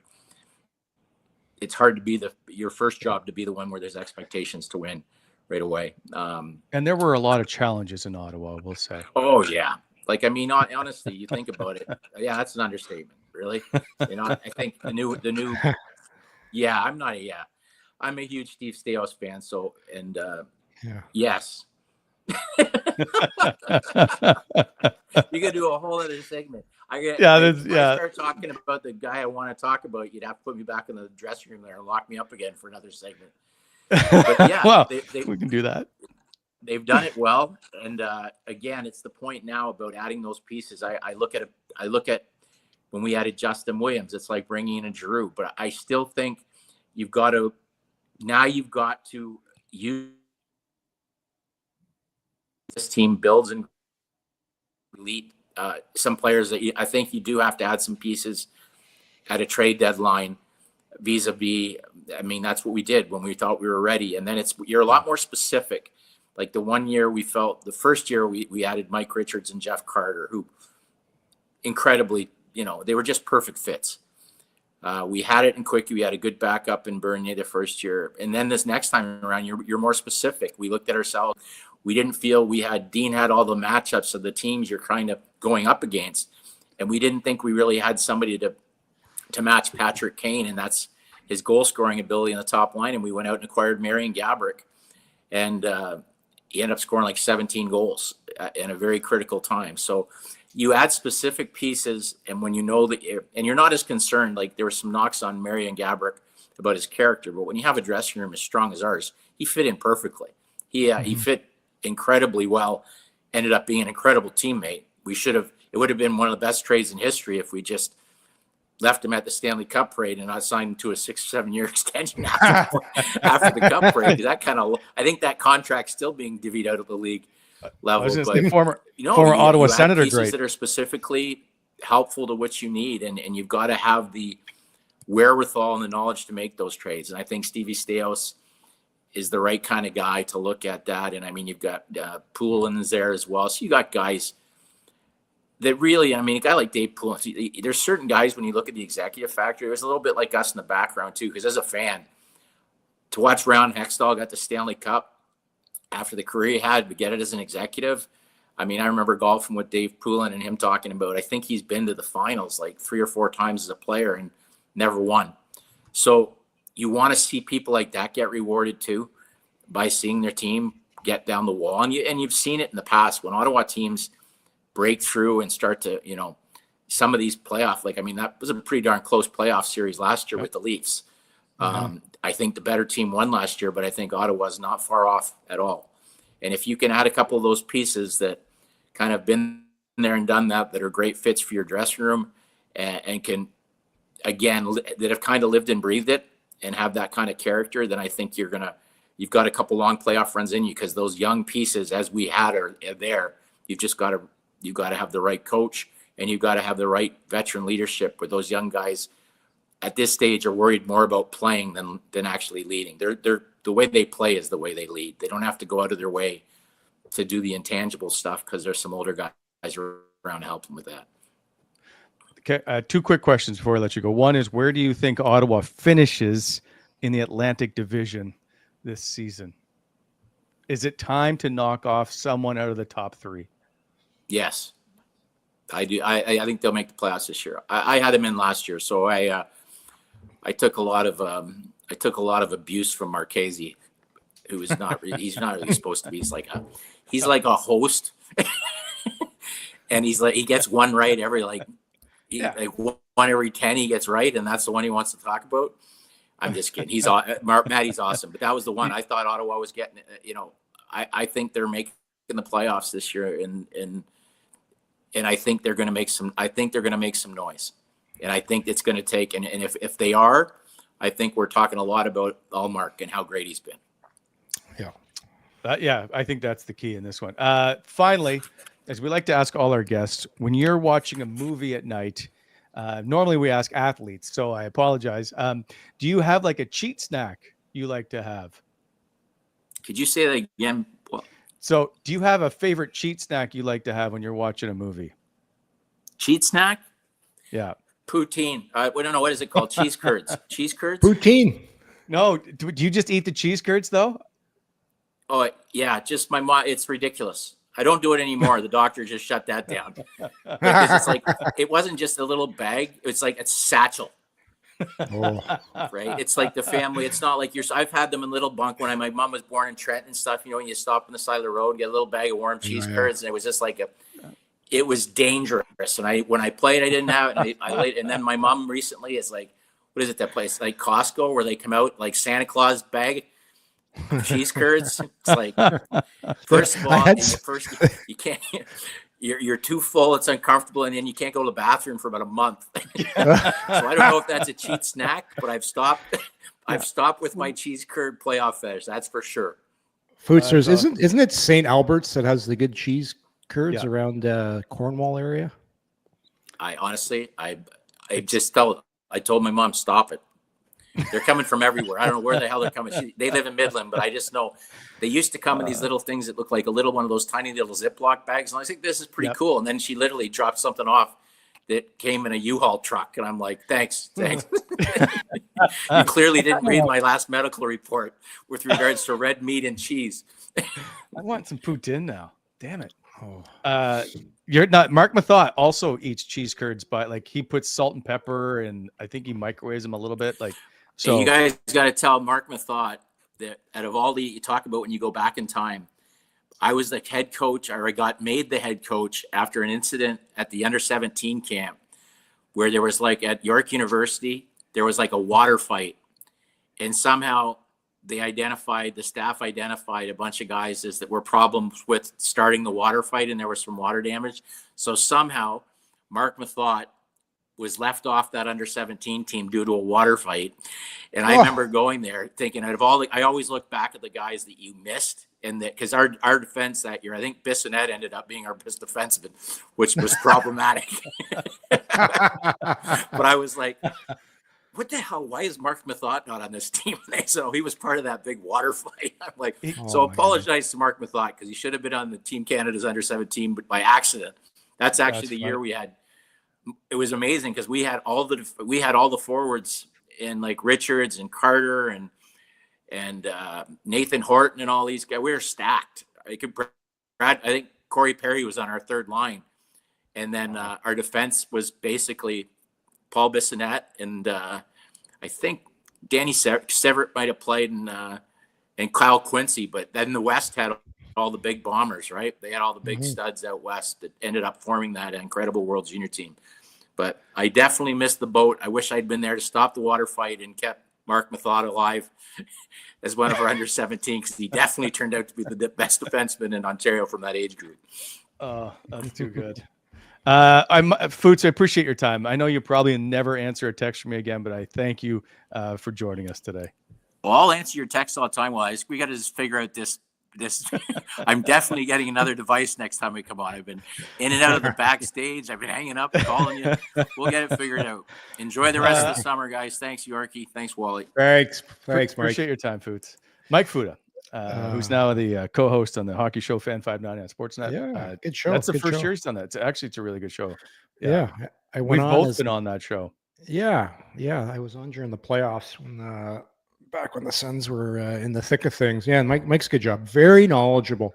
It's hard to be your first job to be the one where there's expectations to win right away. And there were a lot of challenges in Ottawa, we'll say. Oh yeah. Like, I mean, honestly, you think about it. Yeah, that's an understatement, really. I think the new. Yeah, I'm a huge Steve Staios fan. So, and yes. You could do a whole other segment. If I start talking about the guy I want to talk about, you'd have to put me back in the dressing room there and lock me up again for another segment. But yeah, we can do that. they've done it well. And again, it's the point now about adding those pieces. I look at when we added Justin Williams, it's like bringing in a Giroux, but I still think you've got to use this team builds and elite some players that I think you do have to add some pieces at a trade deadline vis-a-vis. I mean, that's what we did when we thought we were ready. And then you're a lot more specific. Like the first year we added Mike Richards and Jeff Carter, who incredibly, they were just perfect fits. We had it in Quickie. We had a good backup in Bernier the first year. And then this next time around, you're more specific. We looked at ourselves. We didn't feel Dean had all the matchups of the teams you're kind of going up against. And we didn't think we really had somebody to match Patrick Kane. And that's his goal scoring ability in the top line. And we went out and acquired Marian Gaborik. And he ended up scoring like 17 goals in a very critical time. So you add specific pieces, and when you know that, and you're not as concerned, like there were some knocks on Marian Gaborik about his character, but when you have a dressing room as strong as ours, he fit in perfectly. He fit incredibly well, ended up being an incredible teammate. It would have been one of the best trades in history if we just left him at the Stanley Cup parade and not signed him to a 6 or 7 year extension after the Cup parade. I think that contract's still being divvied out of the league level. I was going to say former Ottawa Senator pieces that are specifically helpful to what you need, and you've got to have the wherewithal and the knowledge to make those trades. And I think Stevie Stais is the right kind of guy to look at that. And I mean, you've got Poulin is there as well. So you got guys that really, I mean, a guy like Dave Poulin, there's certain guys when you look at the executive factor, it was a little bit like us in the background too, because as a fan, to watch Ron Hextall got the Stanley Cup after the career he had, to get it as an executive. I mean, I remember golfing with Dave Poulin and him talking about, I think he's been to the finals like 3 or 4 times as a player and never won. So you want to see people like that get rewarded too by seeing their team get down the wall. And you've seen it in the past when Ottawa teams break through and start to, some of these playoff, that was a pretty darn close playoff series last year with the Leafs. I think the better team won last year, but I think Ottawa's not far off at all. And if you can add a couple of those pieces that kind of been there and done that are great fits for your dressing room and can, again, that have kind of lived and breathed it and have that kind of character, then I think you've got a couple long playoff runs in you, because those young pieces, as we had, are there. You've got to have the right coach, and you've got to have the right veteran leadership, where those young guys at this stage are worried more about playing than actually leading. They're the way they play is the way they lead. They don't have to go out of their way to do the intangible stuff, because there's some older guys around to help them with that. Okay, 2 quick questions before I let you go. One is, where do you think Ottawa finishes in the Atlantic Division this season? Is it time to knock off someone out of the top 3? Yes, I do. I think they'll make the playoffs this year. I had them in last year, so I took a lot of abuse from Marchese, who is not. He's not really supposed to be. He's like a host, and he gets one right every one every 10 he gets right, and that's the one he wants to talk about. I'm just kidding. Maddie's awesome, but that was the one I thought Ottawa was getting. I think they're making the playoffs this year, and I think they're going to make some. I think they're going to make some noise, and I think it's going to take. And if they are, I think we're talking a lot about Allmark and how great he's been. Yeah, I think that's the key in this one. Finally, as we like to ask all our guests, when you're watching a movie at night, normally we ask athletes, so I apologize. Do you have like a cheat snack you like to have? Could you say that again? So do you have a favorite cheat snack you like to have when you're watching a movie? Cheat snack? Yeah. Poutine. We don't know. What is it called? Cheese curds. Cheese curds? Poutine. No. Do you just eat the cheese curds though? Oh, yeah. Just my mom. It's ridiculous. I don't do it anymore. The doctor just shut that down. Because it's like, it wasn't just a little bag. It's like a satchel. Right. It's like the family. It's not like I've had them in Little Bunk when my mom was born in Trenton and stuff, when you stop on the side of the road and get a little bag of warm cheese curds. And it was just like it was dangerous. And when I played, I didn't have it. And then my mom recently is like, what is it? That place like Costco where they come out like Santa Claus bag. cheese curds. It's like, first of all, you can't. You're too full. It's uncomfortable, and then you can't go to the bathroom for about a month. So I don't know if that's a cheat snack, but I've stopped. I've stopped with my cheese curd playoff fetish. That's for sure. Footsers, isn't it St. Albert's that has the good cheese curds around Cornwall area? I honestly, I just felt. I told my mom, stop it. They're coming from everywhere. I don't know where the hell they're coming. They live in Midland, but I just know they used to come in these little things that look like a little one of those tiny little Ziploc bags. And I think this is pretty cool. And then she literally dropped something off that came in a U-Haul truck. And I'm like, thanks. You clearly didn't read my last medical report with regards to red meat and cheese. I want some poutine now. Damn it. You're not. Mark Methot also eats cheese curds, but like he puts salt and pepper, and I think he microwaves them a little bit. Like, so and you guys got to tell Mark Methot that out of all the you talk about when you go back in time, I was the head coach, or I got made the head coach after an incident at the under-17 camp where there was like at York University, there was like a water fight, and somehow the staff identified a bunch of guys that were problems with starting the water fight, and there was some water damage. So somehow Mark Methot was left off that under-17 team due to a water fight. And I remember going there thinking, out of all I always look back at the guys that you missed, and that because our defense that year, I think Bissonnette ended up being our best defenseman, which was problematic. But I was like, what the hell? Why is Mark Methot not on this team? So he was part of that big water fight. I'm like, apologize to Mark Methot because he should have been on the Team Canada's under-17, but by accident. That's actually the year we had. It was amazing because we had all the forwards in like Richards and Carter and Nathan Horton and all these guys. We were stacked. I think Corey Perry was on our third line, and then our defense was basically Paul Bissonnette and I think Danny Severett might have played and Kyle Quincy, but then the West had all the big bombers, right? They had all the big studs out West that ended up forming that incredible World Junior team. But I definitely missed the boat. I wish I'd been there to stop the water fight and kept Mark Methot alive as one of our under-17 because he definitely turned out to be the best defenseman in Ontario from that age group. Oh, that's too good. Foots, I appreciate your time. I know you probably never answer a text from me again, but I thank you for joining us today. Well, I'll answer your text all the time. Well, we got to just figure out this. I'm definitely getting another device next time we come on. I've been in and out of the backstage. I've been hanging up, calling you. We'll get it figured out. Enjoy the rest of the summer, guys. Thanks, Yorkie. Thanks, Wally. Thanks, Mike. Appreciate your time, Foots. Mike Futa, who's now the co-host on the Hockey Show Fan 590 on Sportsnet. Yeah, good show. That's the first year he's done that. It's a really good show. Yeah, we've both been on that show. Yeah, I was on during the playoffs when back when the Sens were in the thick of things. Yeah, and Mike's a good job. Very knowledgeable.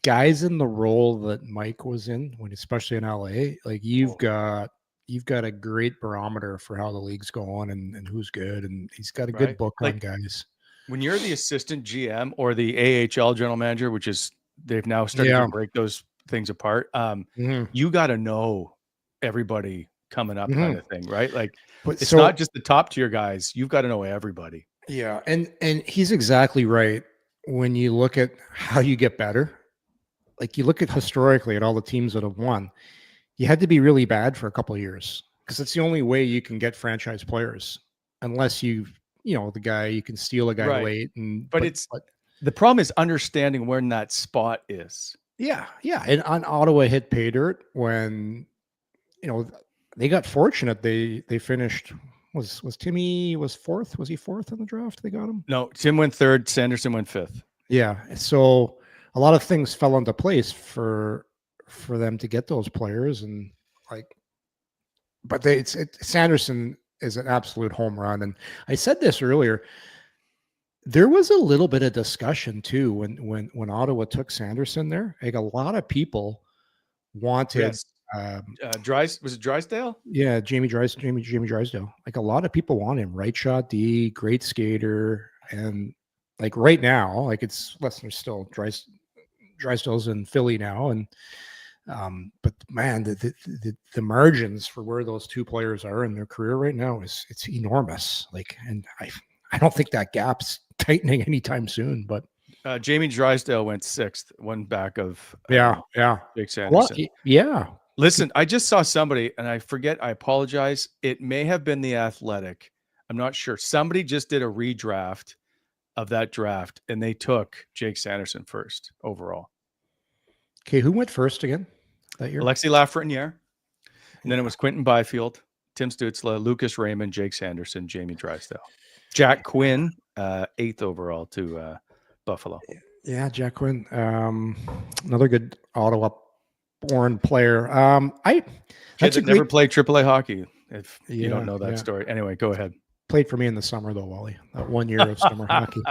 Guys in the role that Mike was in, especially in LA, like you've got a great barometer for how the league's going and who's good, and he's got a good book on guys. When you're the assistant GM or the AHL general manager, which is they've now started to break those things apart, you got to know everybody coming up kind of thing, right? Like it's not just the top tier guys. You've got to know everybody. Yeah. And he's exactly right. When you look at how you get better, like you look at historically at all the teams that have won, you had to be really bad for a couple of years because it's the only way you can get franchise players unless you can steal a guy late. But the problem is understanding when that spot is. Yeah. Yeah. And on Ottawa hit pay dirt when, they got fortunate. They finished. Was Timmy fourth? Was he fourth in the draft? They got him. No, Tim went third. Sanderson went fifth. Yeah. So a lot of things fell into place for them to get those players, and but Sanderson is an absolute home run. And I said this earlier. There was a little bit of discussion too when Ottawa took Sanderson there. Like a lot of people wanted. Yes. Was it Drysdale? Yeah, Jamie Drysdale. Like a lot of people want him. Right shot D, great skater, and like right now, like it's less than still Drysdale's in Philly now, and but man, the margins for where those two players are in their career right now it's enormous. Like, and I don't think that gap's tightening anytime soon. But Jamie Drysdale went 6th, one back of yeah. Jake Sanderson. Well, yeah. Listen, I just saw somebody, and I forget. I apologize. It may have been The Athletic. I'm not sure. Somebody just did a redraft of that draft, and they took Jake Sanderson first overall. Okay, who went first again that year? Alexi Lafreniere, and then it was Quentin Byfield, Tim Stützle, Lucas Raymond, Jake Sanderson, Jamie Drysdale. Jack Quinn, 8th overall to Buffalo. Yeah, Jack Quinn. Another good Ottawa-born player. Kid that never played AAA hockey, if you don't know that story. Anyway, go ahead. Played for me in the summer, though, Wally. That 1 year of summer hockey.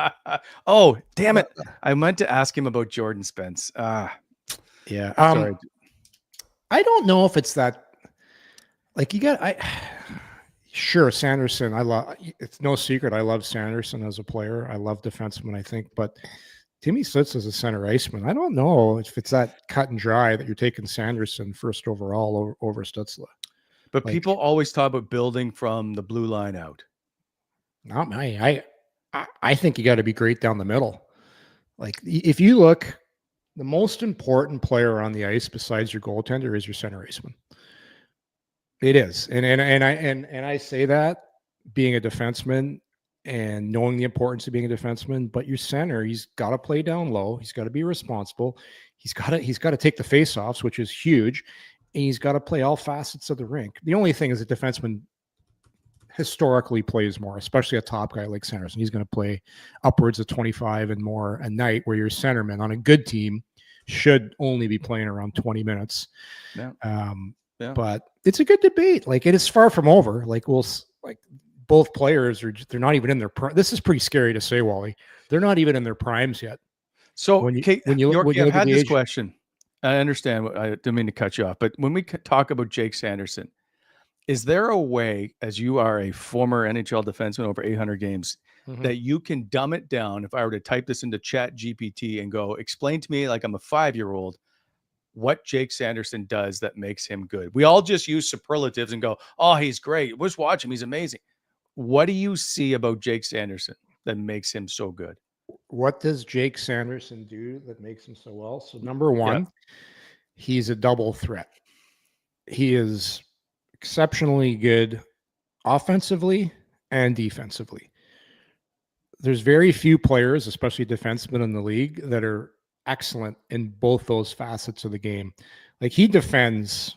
Oh, damn it. I meant to ask him about Jordan Spence. Yeah. Sorry. I don't know if it's that. Like, sure, Sanderson. It's no secret. I love Sanderson as a player. I love defenseman, I think. But Timmy Stützle is a center iceman. I don't know if it's that cut and dry that you're taking Sanderson first overall over Stützle. But people always talk about building from the blue line out. Not me. I think you got to be great down the middle. Like, if you look, the most important player on the ice besides your goaltender is your center iceman. It is, and I say that being a defenseman and knowing the importance of being a defenseman. But your center, he's got to play down low. He's got to be responsible. He's got to take the faceoffs, which is huge, and he's got to play all facets of the rink. The only thing is a defenseman historically plays more, especially a top guy like Sanderson. He's going to play upwards of 25 and more a night, where your centerman on a good team should only be playing around 20 minutes. Yeah. But it's a good debate. Like, it is far from over. Like, both players they're not even in their prime. This is pretty scary to say, Wally. They're not even in their primes yet. So when you I've had this question. I understand. I didn't mean to cut you off, but when we talk about Jake Sanderson, is there a way, as you are a former NHL defenseman over 800 games, that you can dumb it down? If I were to type this into Chat GPT and go, explain to me like I'm a 5-year-old, what Jake Sanderson does that makes him good. We all just use superlatives and go, oh, he's great. Let's watch him. He's amazing. What do you see about Jake Sanderson that makes him so good? What does Jake Sanderson do that makes him so well? So number one, he's a double threat. He is exceptionally good offensively and defensively. There's very few players, especially defensemen in the league, that are excellent in both those facets of the game. Like, he defends,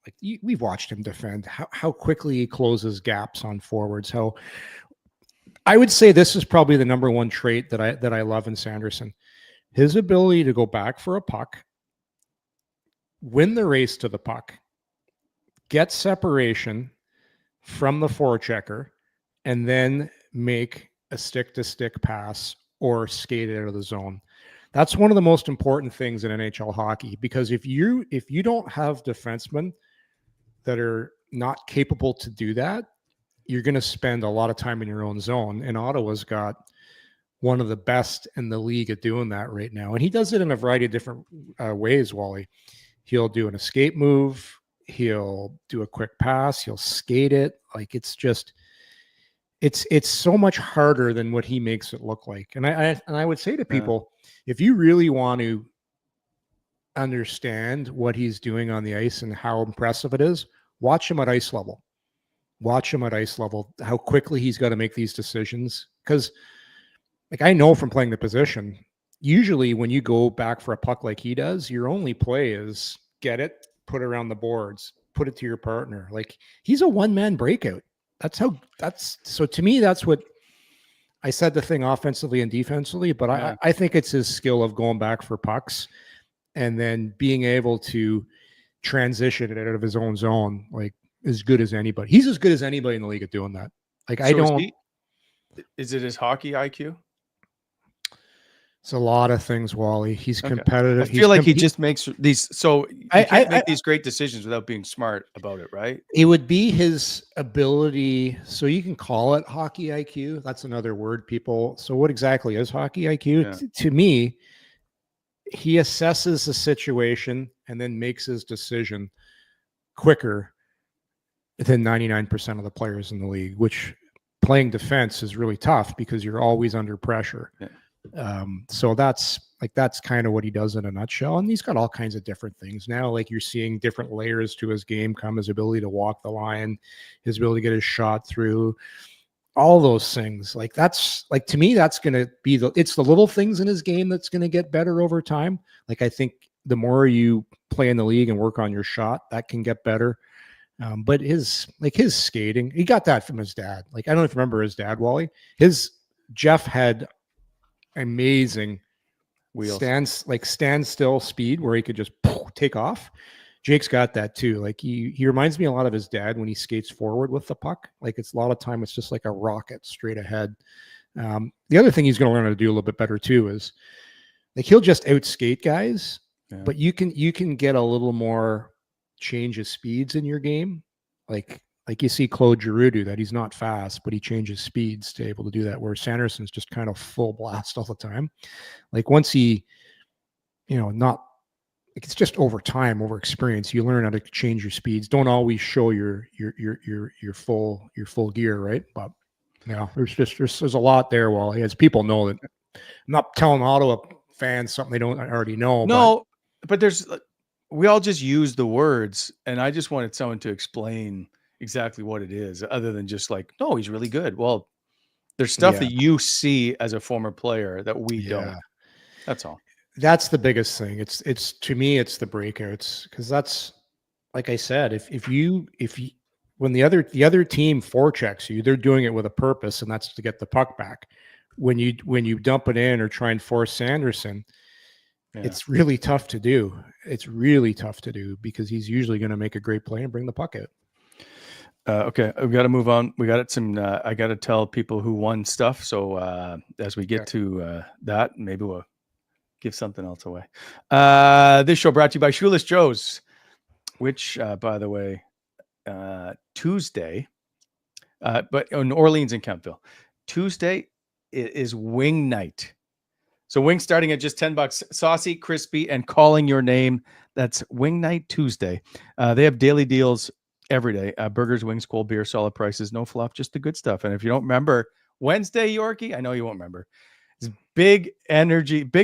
like, we've watched him defend, how quickly he closes gaps on forwards. How I would say this is probably the number one trait that I love in Sanderson. His ability to go back for a puck, win the race to the puck, get separation from the forechecker, and then make a stick-to-stick pass or skate it out of the zone. That's one of the most important things in NHL hockey, because if you don't have defensemen that are not capable to do that, you're going to spend a lot of time in your own zone. And Ottawa's got one of the best in the league at doing that right now. And he does it in a variety of different ways, Wally. He'll do an escape move. He'll do a quick pass. He'll skate it. Like, it's so much harder than what he makes it look like. And I would say to people, if you really want to understand what he's doing on the ice and how impressive it is, watch him at ice level. Watch him at ice level, how quickly he's got to make these decisions. Because, like, I know from playing the position, usually when you go back for a puck like he does, your only play is get it, put it around the boards, put it to your partner. Like, he's a one-man breakout. So to me, that's what I said, the thing offensively and defensively, but I think it's his skill of going back for pucks and then being able to transition it out of his own zone, like, as good as anybody. He's as good as anybody in the league at doing that. Like, is it his hockey IQ? It's a lot of things, Wally. He's competitive. I feel like he just makes these. So he can't make these great decisions without being smart about it, right? It would be his ability. So you can call it hockey IQ. That's another word, people. So what exactly is hockey IQ? Yeah. To me, he assesses the situation and then makes his decision quicker than 99% of the players in the league, which playing defense is really tough because you're always under pressure. Yeah. So that's kind of what he does in a nutshell. And he's got all kinds of different things now. Like you're seeing different layers to his game come, his ability to walk the line, his ability to get his shot through, all those things. Like that's like, to me, that's going to be it's the little things in his game that's going to get better over time. Like I think the more you play in the league and work on your shot, that can get better. But his skating, he got that from his dad. Like, I don't know if you remember his dad, Wally. Jeff had amazing Wheels. standstill speed where he could just take off. Jake's got that too. Like he reminds me a lot of his dad when he skates forward with the puck. Like it's a lot of time it's just like a rocket straight ahead. The other thing he's going to learn how to do a little bit better too is like he'll just outskate guys, but you can get a little more change of speeds in your game. Like you see Claude Giroux do that. He's not fast, but he changes speeds to able to do that, where Sanderson's just kind of full blast all the time. Like once he, it's just over time, over experience, you learn how to change your speeds. Don't always show your full gear, right? But there's a lot there. Well, as people know that I'm not telling Ottawa fans something they don't already know. No, but we all just use the words, and I just wanted someone to explain exactly what it is, other than just like, no, he's really good. Well, there's stuff that you see as a former player that we don't. That's all. That's the biggest thing. It's to me, it's the breakouts, because that's, like I said, if you when the other team forechecks you, they're doing it with a purpose, and that's to get the puck back. When you dump it in or try and force Sanderson, it's really tough to do. It's really tough to do because he's usually going to make a great play and bring the puck out. Okay, we've got to move on. We got I got to tell people who won stuff. So as we get to that, maybe we'll give something else away. This show brought to you by Shoeless Joe's, which, by the way, Tuesday, but in Orleans and Kempville, Tuesday is wing night. So wings starting at just $10, saucy, crispy, and calling your name. That's Wing Night Tuesday. They have daily deals every day. Burgers, wings, cold beer, solid prices, no fluff, just the good stuff. And if you don't remember Wednesday, Yorkie, I know you won't remember. It's big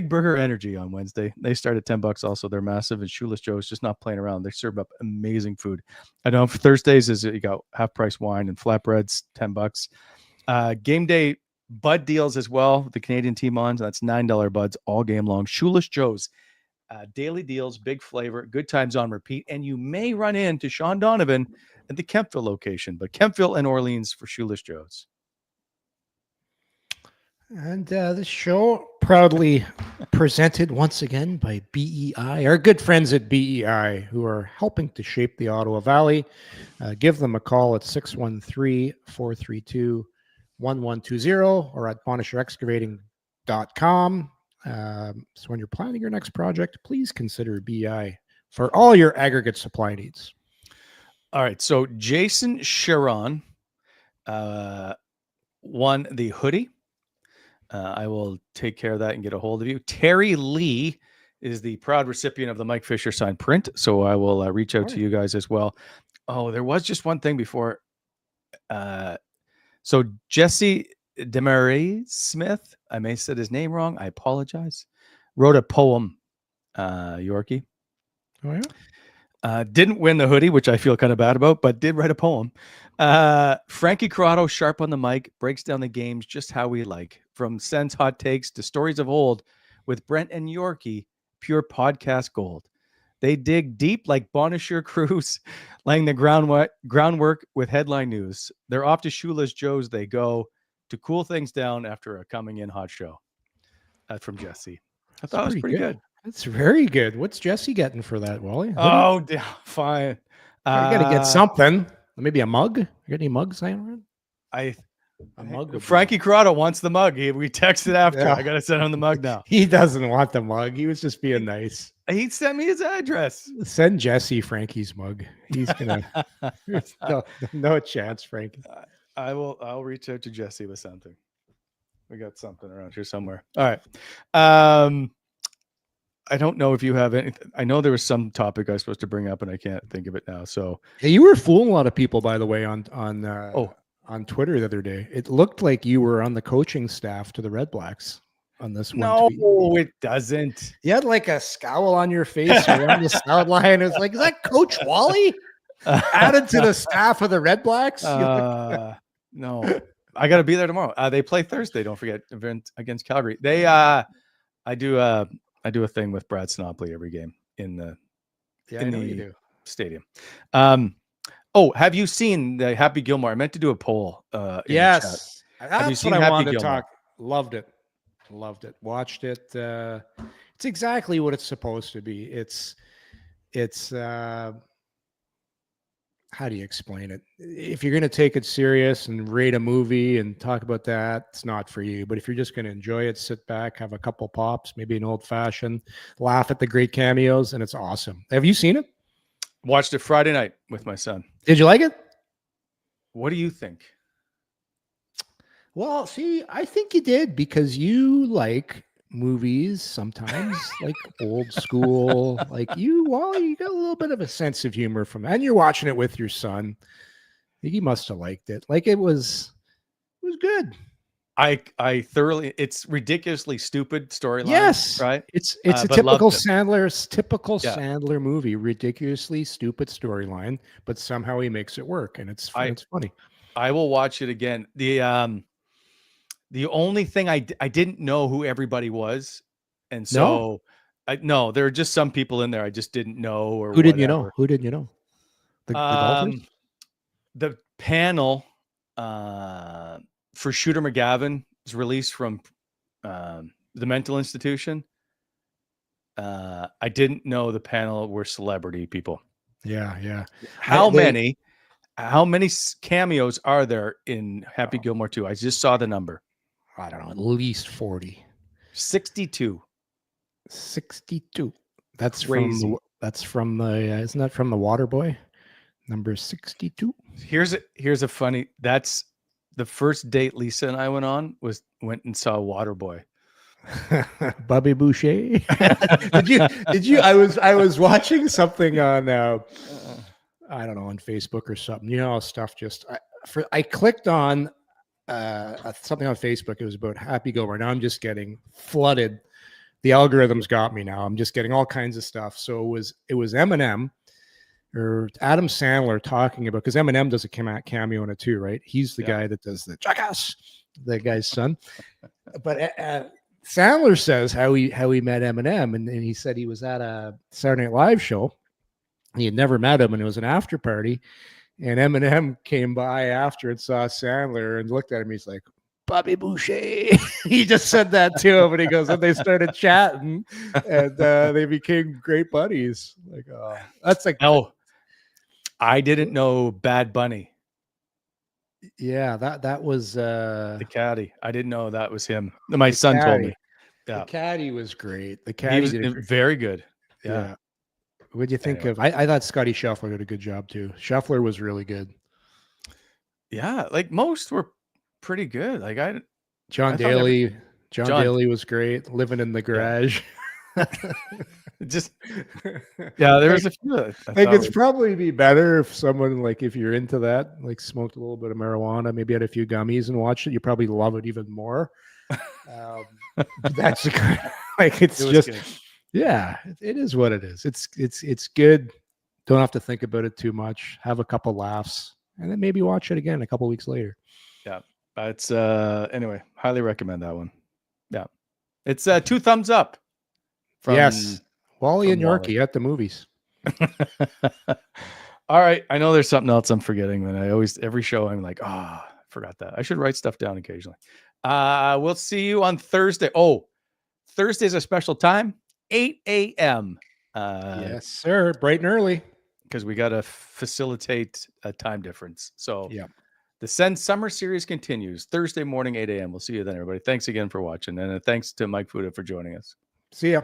burger energy on Wednesday. They start at $10 also. They're massive, and Shoeless Joe's just not playing around. They serve up amazing food. I know for Thursdays is you got half price wine and flatbreads, $10. Game day Bud deals as well. The Canadian team on, so that's $9 buds all game long. Shoeless Joe's, daily deals, big flavor, good times on repeat, and you may run into Sean Donovan at the Kempville location, but Kempville and Orleans for Shoeless Joe's. And this show proudly presented once again by BEI, our good friends at BEI, who are helping to shape the Ottawa Valley. Give them a call at 613-432-1120 or at BonnisherExcavating.com. So when you're planning your next project, please consider BEI for all your aggregate supply needs. All right. So Jason Sharon won the hoodie. I will take care of that and get a hold of you. Terry Lee is the proud recipient of the Mike Fisher signed print. So I will reach out to you guys as well. Oh, there was just one thing before. So Jesse Demarais Smith, I may have said his name wrong. I apologize. Wrote a poem, Yorkie. Oh, yeah? Didn't win the hoodie, which I feel kind of bad about, but did write a poem. Frankie Corrado, sharp on the mic, breaks down the games just how we like. From Sens hot takes to stories of old, with Brent and Yorkie, pure podcast gold. They dig deep like Bonisher Cruise, laying the groundwork with headline news. They're off to Shoeless Joe's. They go to cool things down after a coming in hot show. That's from Jesse. I thought it was pretty good. That's very good. What's Jesse getting for that, Wally? Oh, fine. You got to get something. Maybe a mug. You got any mugs laying around? A mug. Frankie Corrado wants the mug. We texted after. Yeah. I got to send him the mug now. He doesn't want the mug. He was just being nice. He sent me his address. Send Jesse Frankie's mug. He's gonna. no chance, Frankie. I'll reach out to Jesse with something. We got something around here somewhere. All right. I don't know if you have anything. I know there was some topic I was supposed to bring up, and I can't think of it now. So yeah, you were fooling a lot of people, by the way, on on Twitter the other day. It looked like you were on the coaching staff to the Red Blacks on this one. No, tweet. it doesn't. You had like a scowl on your face around the sideline. It's like, is that Coach Wally added to the staff of the Red Blacks? No, I got to be there tomorrow. They play Thursday. Don't forget, event against Calgary. I do a thing with Brad Snopley every game in the stadium. Have you seen the Happy Gilmore? I meant to do a poll. Yes, have you seen what I Happy wanted to Gilmore? talk. Loved it. Watched it. It's exactly what it's supposed to be. It's how do you explain it? If you're going to take it serious and rate a movie and talk about that, it's not for you. But if you're just going to enjoy it, sit back, have a couple pops, maybe an old fashioned, laugh at the great cameos, and it's awesome. Have you seen it? Watched it Friday night with my son. Did you like it? What do you think? Well, see, I think you did because you like movies sometimes, like old school, like you got a little bit of a sense of humor from that. And you're watching it with your son. I think he must have liked it. Like it was good. I thoroughly, it's ridiculously stupid storyline. Yes. Right. It's a typical Sandler movie, ridiculously stupid storyline, but somehow he makes it work. And it's funny. I will watch it again. The only thing I didn't know who everybody was. And so there are just some people in there I just didn't know. Or Who didn't you know? The golfers? The panel for Shooter McGavin was released from the mental institution. I didn't know the panel were celebrity people. Yeah. How many cameos are there in Happy Gilmore 2? I just saw the number. I don't know, at least 40. 62. That's crazy. From isn't that from the Waterboy? Number 62. Here's a funny, that's the first date Lisa and I went and saw Waterboy. Bobby Boucher. Did you I was watching something on I don't know, on Facebook or something. You know, stuff just I clicked on something on Facebook. It was about Happy Gilmore. Now I'm just getting flooded. The algorithms got me now. I'm just getting all kinds of stuff. So it was Eminem or Adam Sandler talking about, because Eminem does a cameo in it too, right? He's the guy that does the jackass, the guy's son. But Sandler says how he met Eminem, and he said he was at a Saturday Night Live show. He had never met him, and it was an after party. And Eminem came by after and saw Sandler and looked at him. He's like, Bobby Boucher. He just said that to him, and he goes, and they started chatting, and they became great buddies. Like, that's like, oh, I didn't know Bad Bunny. Yeah, that was the caddy. I didn't know that was him. My son told me. Yeah. The caddy was great. The caddy was very good. Yeah. What do you think of? I thought Scotty Scheffler did a good job too. Scheffler was really good. Yeah, like most were pretty good. Like John Daly was great. Living in the garage. Just there's a few. I think it's probably be better if someone, like, if you're into that, like smoked a little bit of marijuana, maybe had a few gummies and watched it, you probably love it even more. That's like it's just good. Yeah, it is what it is. It's good. Don't have to think about it too much. Have a couple laughs, and then maybe watch it again a couple weeks later. Yeah, it's anyway. Highly recommend that one. Yeah, it's 2 thumbs up. Yes, Wally and Yorkie at the movies. All right, I know there's something else I'm forgetting, and every show I'm like, I forgot that. I should write stuff down occasionally. We'll see you on Thursday. Oh, Thursday's a special time. 8 a.m. Yes, sir. Bright and early. Because we got to facilitate a time difference. So yeah, the Send Summer Series continues Thursday morning, 8 a.m. We'll see you then, everybody. Thanks again for watching. And thanks to Mike Futa for joining us. See ya.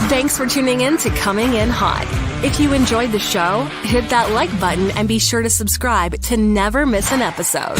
Thanks for tuning in to Coming In Hot. If you enjoyed the show, hit that like button and be sure to subscribe to never miss an episode.